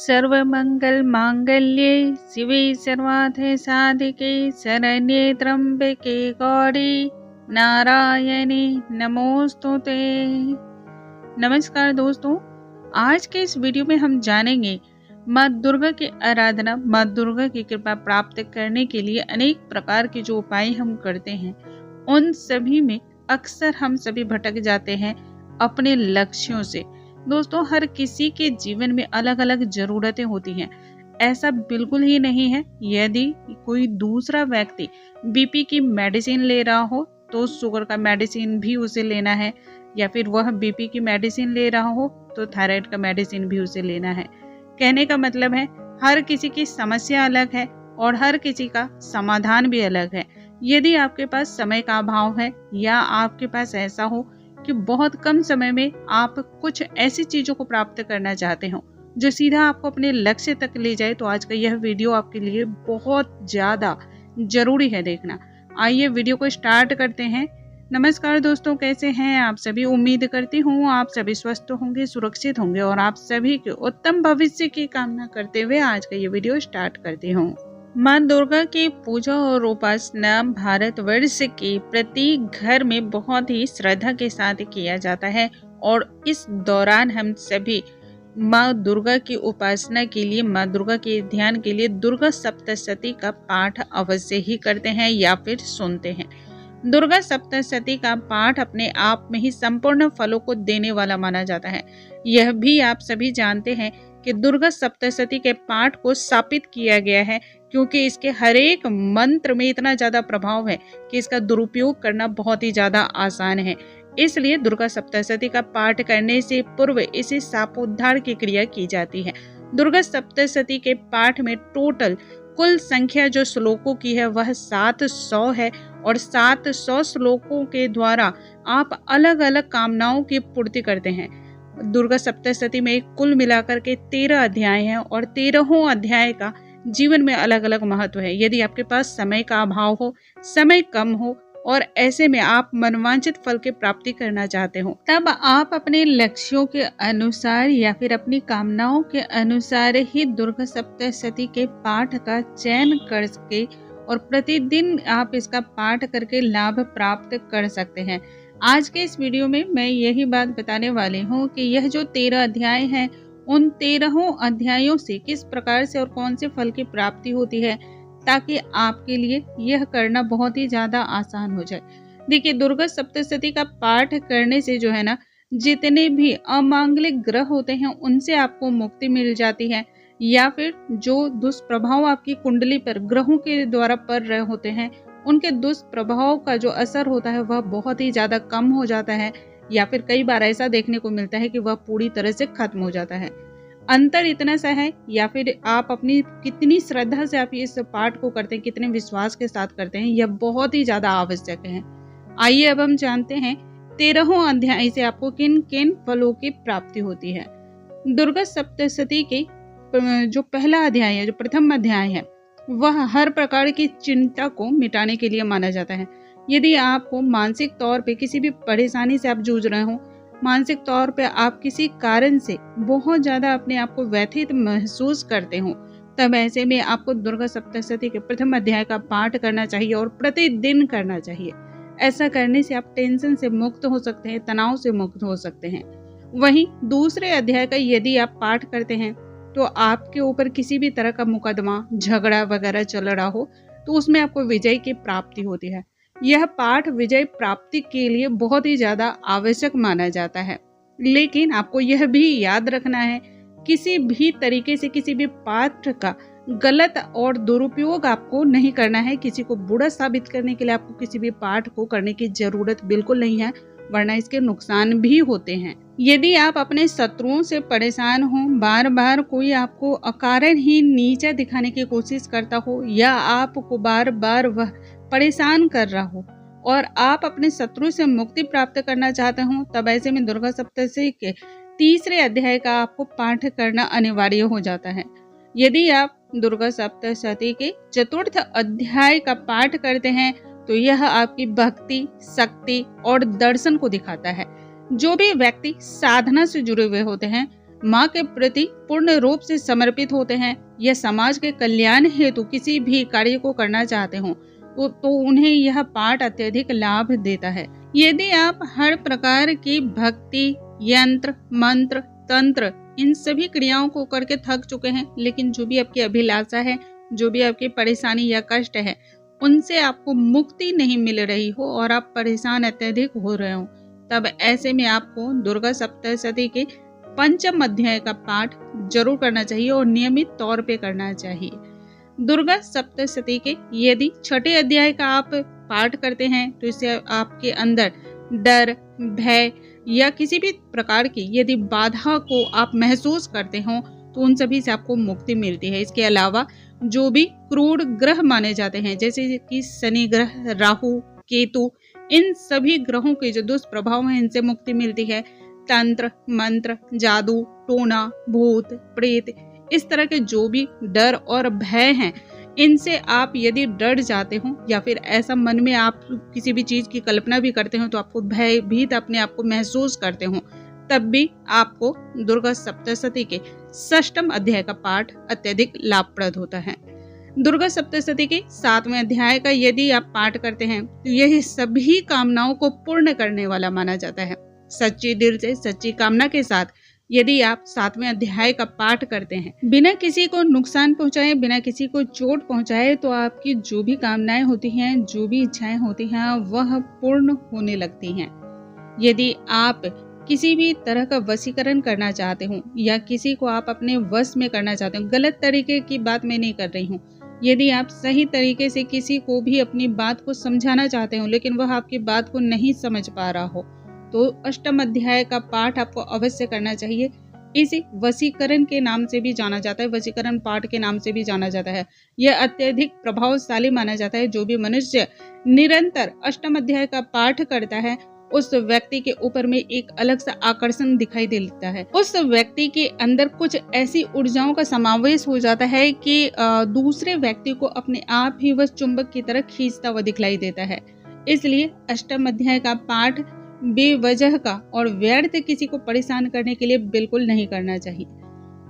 सर्वमंगल मांगल्ये शिवे सर्वार्थ साधिके शरण्ये त्र्यंबके गौरी नारायणी नमोस्तुते। नमस्कार दोस्तों, आज के इस वीडियो में हम जानेंगे माँ दुर्गा की आराधना, माँ दुर्गा की कृपा प्राप्त करने के लिए अनेक प्रकार के जो उपाय हम करते हैं उन सभी में अक्सर हम सभी भटक जाते हैं अपने लक्ष्यों से। दोस्तों, हर किसी के जीवन में अलग अलग जरूरतें होती हैं। ऐसा बिल्कुल ही नहीं है यदि कोई दूसरा व्यक्ति बीपी की मेडिसिन ले रहा हो तो शुगर का मेडिसिन भी उसे लेना है, या फिर वह बीपी की मेडिसिन ले रहा हो तो थायराइड का मेडिसिन भी उसे लेना है। कहने का मतलब है हर किसी की समस्या अलग है और हर किसी का समाधान भी अलग है। यदि आपके पास समय का अभाव है या आपके पास ऐसा हो कि बहुत कम समय में आप कुछ ऐसी चीजों को प्राप्त करना चाहते हो जो सीधा आपको अपने लक्ष्य तक ले जाए, तो आज का यह वीडियो आपके लिए बहुत ज्यादा जरूरी है देखना। आइए वीडियो को स्टार्ट करते हैं। नमस्कार दोस्तों, कैसे हैं आप सभी? उम्मीद करती हूँ आप सभी स्वस्थ होंगे, सुरक्षित होंगे और आप सभी के उत्तम भविष्य की कामना करते हुए आज का ये वीडियो स्टार्ट करती हूँ। माँ दुर्गा की पूजा और उपासना भारतवर्ष के प्रत्येक घर में बहुत ही श्रद्धा के साथ किया जाता है और इस दौरान हम सभी माँ दुर्गा की उपासना के लिए, माँ दुर्गा के ध्यान के लिए दुर्गा सप्तशती का पाठ अवश्य ही करते हैं या फिर सुनते हैं। दुर्गा सप्तशती का पाठ अपने आप में ही संपूर्ण फलों को देने वाला माना जाता है। यह भी आप सभी जानते हैं कि दुर्गा सप्तशती के पाठ को स्थापित किया गया है क्योंकि इसके हर एक मंत्र में इतना ज्यादा प्रभाव है कि इसका दुरुपयोग करना बहुत ही ज्यादा आसान है। इसलिए दुर्गा सप्तशती का पाठ करने से पूर्व इसे शापोद्धार की क्रिया की जाती है। दुर्गा सप्तशती के पाठ में टोटल कुल संख्या जो श्लोकों की है वह 700 है और 700 श्लोकों के द्वारा आप अलग अलग कामनाओं की पूर्ति करते हैं। दुर्गा सप्तशती में कुल मिलाकर के 13 अध्याय हैं और 13 अध्याय का जीवन में अलग अलग महत्व है। यदि आपके पास समय का अभाव हो, समय कम हो और ऐसे में आप मनवांछित फल की प्राप्ति करना चाहते हो, तब आप अपने लक्ष्यों के अनुसार या फिर अपनी कामनाओं के अनुसार ही दुर्गा सप्तशती के पाठ का चयन करके और प्रतिदिन आप इसका पाठ करके लाभ प्राप्त कर सकते हैं। आज के इस वीडियो में मैं यही बात बताने वाली हूँ कि यह जो 13 अध्याय हैं उन 13 अध्यायों से किस प्रकार से और कौन से फल की प्राप्ति होती है, ताकि आपके लिए यह करना बहुत ही ज्यादा आसान हो जाए। देखिए, दुर्गा सप्तशती का पाठ करने से जो है ना, जितने भी अमांगलिक ग्रह होते हैं उनसे आपको मुक्ति मिल जाती है, या फिर जो दुष्प्रभाव आपकी कुंडली पर ग्रहों के द्वारा पड़ रहे होते हैं उनके दुष्प्रभाव का जो असर होता है वह बहुत ही ज्यादा कम हो जाता है, या फिर कई बार ऐसा देखने को मिलता है कि वह पूरी तरह से खत्म हो जाता है। अंतर इतना सा है, या फिर आप अपनी कितनी श्रद्धा से आप इस पाठ को करते हैं, कितने विश्वास के साथ करते हैं, यह बहुत ही ज्यादा आवश्यक है। आइए अब हम जानते हैं 13 अध्याय से आपको किन किन फलों की प्राप्ति होती है। दुर्गा सप्तशती के जो पहला अध्याय है, जो प्रथम अध्याय है, वह हर प्रकार की चिंता को मिटाने के लिए माना जाता है। यदि आपको मानसिक तौर पे किसी भी परेशानी से आप जूझ रहे हो, मानसिक तौर पे आप किसी कारण से बहुत ज्यादा अपने आप को व्यथित महसूस करते हो, तब ऐसे में आपको दुर्गा सप्तशती के प्रथम अध्याय का पाठ करना चाहिए और प्रतिदिन करना चाहिए। ऐसा करने से आप टेंशन से मुक्त हो सकते हैं, तनाव से मुक्त हो सकते हैं। वहीं दूसरे अध्याय का यदि आप पाठ करते हैं तो आपके ऊपर किसी भी तरह का मुकदमा, झगड़ा वगैरह चल रहा हो तो उसमें आपको विजय की प्राप्ति होती है। यह पाठ विजय प्राप्ति के लिए बहुत ही ज्यादा आवश्यक माना जाता है। लेकिन आपको यह भी याद रखना है, किसी भी तरीके से किसी भी पाठ का गलत और दुरुपयोग आपको नहीं करना है। किसी को बुरा साबित करने के लिए आपको किसी भी पाठ को करने की जरूरत बिल्कुल नहीं है, वरना इसके नुकसान भी होते हैं। यदि आप अपने शत्रुओं से परेशान हो, बार बार कोई आपको अकारण ही नीचा दिखाने की कोशिश करता हो, या आपको बार बार वह परेशान कर रहा हो और आप अपने शत्रु से मुक्ति प्राप्त करना चाहते हो, तब ऐसे में दुर्गा सप्तशती के तीसरे अध्याय का आपको पाठ करना अनिवार्य हो जाता है। यदि आप दुर्गा सप्तशती के चतुर्थ अध्याय का पाठ करते हैं तो यह आपकी भक्ति, शक्ति और दर्शन को दिखाता है। जो भी व्यक्ति साधना से जुड़े हुए होते हैं माँ के प्रति पूर्ण रूप से समर्पित होते हैं या समाज के कल्याण हेतु किसी भी कार्य को करना चाहते हो तो उन्हें यह पाठ अत्यधिक लाभ देता है। यदि आप हर प्रकार की भक्ति, यंत्र, मंत्र, तंत्र, इन सभी क्रियाओं को करके थक चुके हैं, लेकिन जो भी आपकी अभिलाषा है, जो भी आपकी परेशानी या कष्ट है, उनसे आपको मुक्ति नहीं मिल रही हो और आप परेशान अत्यधिक हो रहे हो, तब ऐसे में आपको दुर्गा सप्तशती के पंचम अध्याय का पाठ जरूर करना चाहिए और नियमित तौर पे करना चाहिए। दुर्गा सप्तशती के यदि छठे अध्याय का आप पाठ करते हैं तो इससे आपके अंदर डर, भय या किसी भी प्रकार की यदि बाधा को आप महसूस करते हो तो उन सभी से आपको मुक्ति मिलती है। इसके अलावा जो भी क्रूर ग्रह माने जाते हैं जैसे कि शनि ग्रह, राहु, केतु, इन सभी ग्रहों के जो दुष्प्रभाव हैं इनसे मुक्ति मिलती है। तंत्र, मंत्र, जादू, टोना, भूत, प्रेत, इस तरह के जो भी डर और भय हैं इनसे आप यदि डर जाते हो या फिर ऐसा मन में आप किसी भी चीज की कल्पना भी करते हो तो आपको भयभीत अपने आप को महसूस करते हो, तब भी आपको दुर्गा सप्तशती के षष्ठम अध्याय का पाठ अत्यधिक लाभप्रद होता है। दुर्गा सप्तशती के 7वें अध्याय का यदि आप पाठ करते हैं तो यह सभी कामनाओं को पूर्ण करने वाला माना जाता है। सच्ची दिल से सच्ची कामना के साथ यदि आप 7वें अध्याय का पाठ करते हैं, बिना किसी को नुकसान पहुंचाए, बिना किसी को चोट पहुंचाए, तो आपकी जो भी कामनाएं होती हैं, जो भी इच्छाएं होती हैं, वह पूर्ण होने लगती हैं। यदि आप किसी भी तरह का वशीकरण करना चाहते हो या किसी को आप अपने वश में करना चाहते हो, गलत तरीके की बात मैं नहीं कर रही हूँ, यदि आप सही तरीके से किसी को भी अपनी बात को समझाना चाहते हो लेकिन वह आपकी बात को नहीं समझ पा रहा हो, तो अष्टम अध्याय का पाठ आपको अवश्य करना चाहिए। इसे वशीकरण के नाम से भी जाना जाता है, वशीकरण पाठ के नाम से भी जाना जाता है। यह अत्यधिक प्रभावशाली माना जाता है। जो भी मनुष्य निरंतर अष्टम अध्याय का पाठ करता है उस व्यक्ति के ऊपर में एक अलग सा आकर्षण दिखाई देता है। उस व्यक्ति के अंदर कुछ ऐसी ऊर्जाओं का समावेश हो जाता है कि दूसरे व्यक्ति को अपने आप ही वह चुंबक की तरह खींचता हुआ दिखलाई देता है। इसलिए अष्टम अध्याय का पाठ बेवजह का और व्यर्थ किसी को परेशान करने के लिए बिल्कुल नहीं करना चाहिए।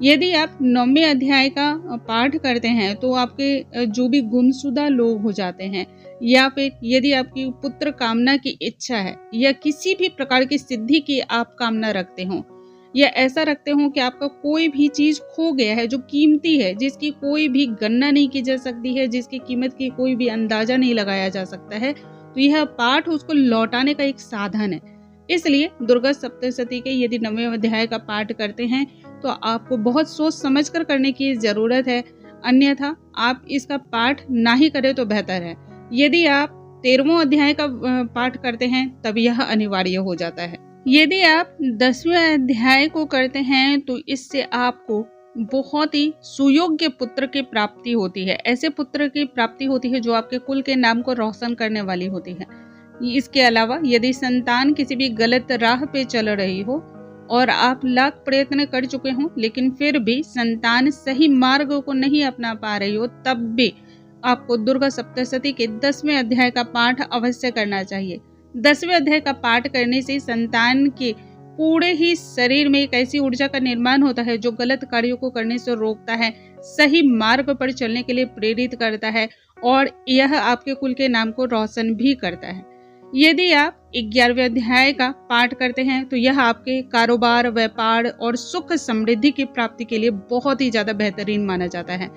यदि आप 9वें अध्याय का पाठ करते हैं तो आपके जो भी गुमशुदा लोग हो जाते हैं या फिर यदि आपकी पुत्र कामना की इच्छा है या किसी भी प्रकार की सिद्धि की आप कामना रखते हो या ऐसा रखते हो कि आपका कोई भी चीज खो गया है जो कीमती है, जिसकी कोई भी गणना नहीं की जा सकती है, जिसकी कीमत की कोई भी अंदाजा नहीं लगाया जा सकता है, तो यह पाठ उसको लौटाने का एक साधन है। इसलिए दुर्गा सप्तशती के यदि 9वें अध्याय का पाठ करते हैं तो आपको बहुत सोच समझकर करने की जरूरत है, अन्यथा आप इसका पाठ ना ही करें तो बेहतर है। यदि आप 13वां अध्याय का पाठ करते हैं तब यह अनिवार्य हो जाता है। यदि आप 10वें अध्याय को करते हैं तो इससे आपको बहुत ही सुयोग्य पुत्र की प्राप्ति होती है। ऐसे पुत्र की प्राप्ति होती है जो आपके कुल के नाम को रोशन करने वाली होती है। इसके अलावा यदि संतान किसी भी गलत राह पे चल रही हो और आप लाख प्रयत्न कर चुके हो लेकिन फिर भी संतान सही मार्ग को नहीं अपना पा रही हो, तब भी आपको दुर्गा सप्तशती के 10वें अध्याय का पाठ अवश्य करना चाहिए। 10वें अध्याय का पाठ करने से संतान के पूरे ही शरीर में एक ऐसी ऊर्जा का निर्माण होता है जो गलत कार्यों को करने से रोकता है, सही मार्ग पर चलने के लिए प्रेरित करता है और यह आपके कुल के नाम को रोशन भी करता है। यदि आप 11वें अध्याय का पाठ करते हैं तो यह आपके कारोबार, व्यापार और सुख समृद्धि की प्राप्ति के लिए बहुत ही ज्यादा बेहतरीन माना जाता है।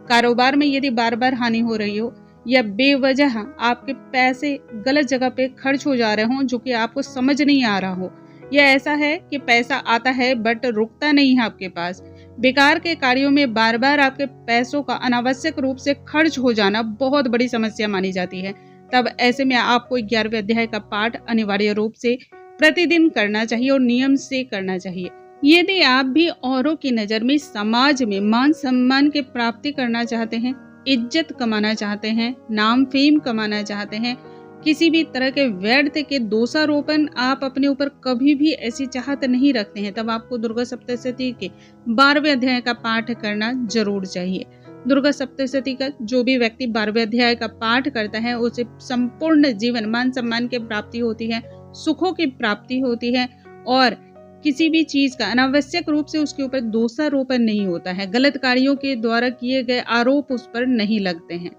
कारोबार में यदि बार बार हानि हो रही हो या बेवजह आपके पैसे गलत जगह पे खर्च हो जा रहे हो जो कि आपको समझ नहीं आ रहा हो, या ऐसा है कि पैसा आता है बट रुकता नहीं है आपके पास, बेकार के कार्यों में बार बार आपके पैसों का अनावश्यक रूप से खर्च हो जाना बहुत बड़ी समस्या मानी जाती है, तब ऐसे में आपको 11वें अध्याय का पाठ अनिवार्य रूप से प्रतिदिन करना चाहिए और नियम से करना चाहिए। यदि आप भी औरों की नजर में, समाज में मान सम्मान की प्राप्ति करना चाहते हैं, इज्जत कमाना चाहते हैं, नाम फेम कमाना चाहते हैं, किसी भी तरह के व्यर्थ के दोषारोपण आप अपने ऊपर कभी भी ऐसी चाहत नहीं रखते हैं, तब आपको दुर्गा सप्तशती के 12वें अध्याय का पाठ करना जरूर चाहिए। दुर्गा सप्तशती का जो भी व्यक्ति 12वें अध्याय का पाठ करता है उसे संपूर्ण जीवन मान सम्मान की प्राप्ति होती है, सुखों की प्राप्ति होती है और किसी भी चीज का अनावश्यक रूप से उसके ऊपर दोषारोपण नहीं होता है, गलत कार्यों के द्वारा किए गए आरोप उस पर नहीं लगते हैं।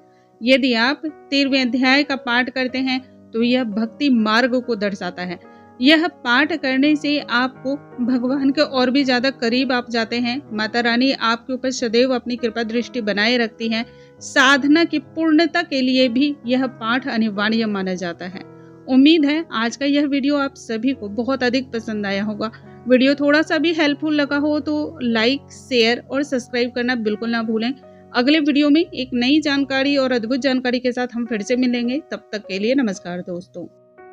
यदि आप 13वें अध्याय का पाठ करते हैं तो यह भक्ति मार्ग को दर्शाता है। यह पाठ करने से आपको भगवान के और भी ज्यादा करीब आप जाते हैं। माता रानी आपके ऊपर सदैव अपनी कृपा दृष्टि बनाए रखती हैं। साधना की पूर्णता के लिए भी यह पाठ अनिवार्य माना जाता है। उम्मीद है आज का यह वीडियो आप सभी को बहुत अधिक पसंद आया होगा। वीडियो थोड़ा सा भी हेल्पफुल लगा हो तो लाइक, शेयर और सब्सक्राइब करना बिल्कुल ना भूलें। अगले वीडियो में एक नई जानकारी और अद्भुत जानकारी के साथ हम फिर से मिलेंगे। तब तक के लिए नमस्कार दोस्तों।